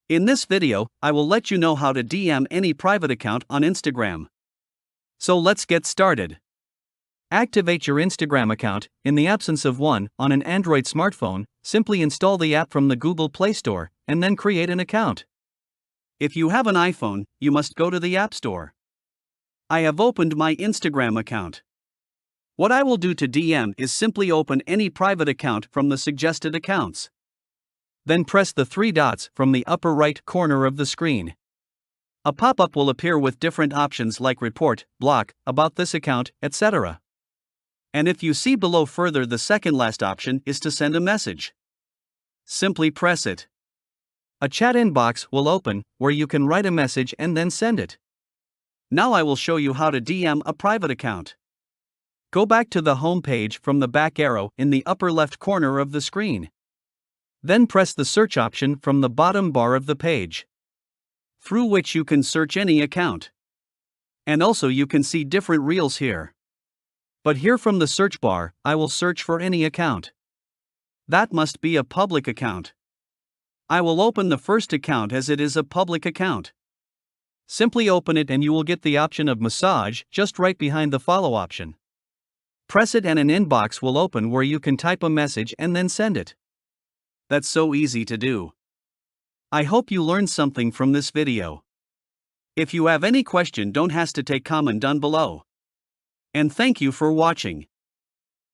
In this video, I will let you know how to DM any private account on Instagram. So let's get started. Activate your Instagram account. In the absence of one, on an Android smartphone, simply install the app from the Google Play Store, and then create an account. If you have an iPhone, you must go to the App Store. I have opened my Instagram account. What I will do to DM is simply open any private account from the suggested accounts. Then press the three dots from the upper right corner of the screen. A pop-up will appear with different options like report, block, about this account, etc. And if you see below further, the second last option is to send a message. Simply press it. A chat inbox will open where you can write a message and then send it. Now I will show you how to DM a private account. Go back to the home page from the back arrow in the upper left corner of the screen. Then press the search option from the bottom bar of the page, through which you can search any account. And also you can see different reels here. But here from the search bar, I will search for any account. That must be a public account. I will open the first account as it is a public account. Simply open it and you will get the option of massage just right behind the follow option. Press it and an inbox will open where you can type a message and then send it. That's so easy to do. I hope you learned something from this video. If you have any question, don't hesitate to comment down below. And thank you for watching.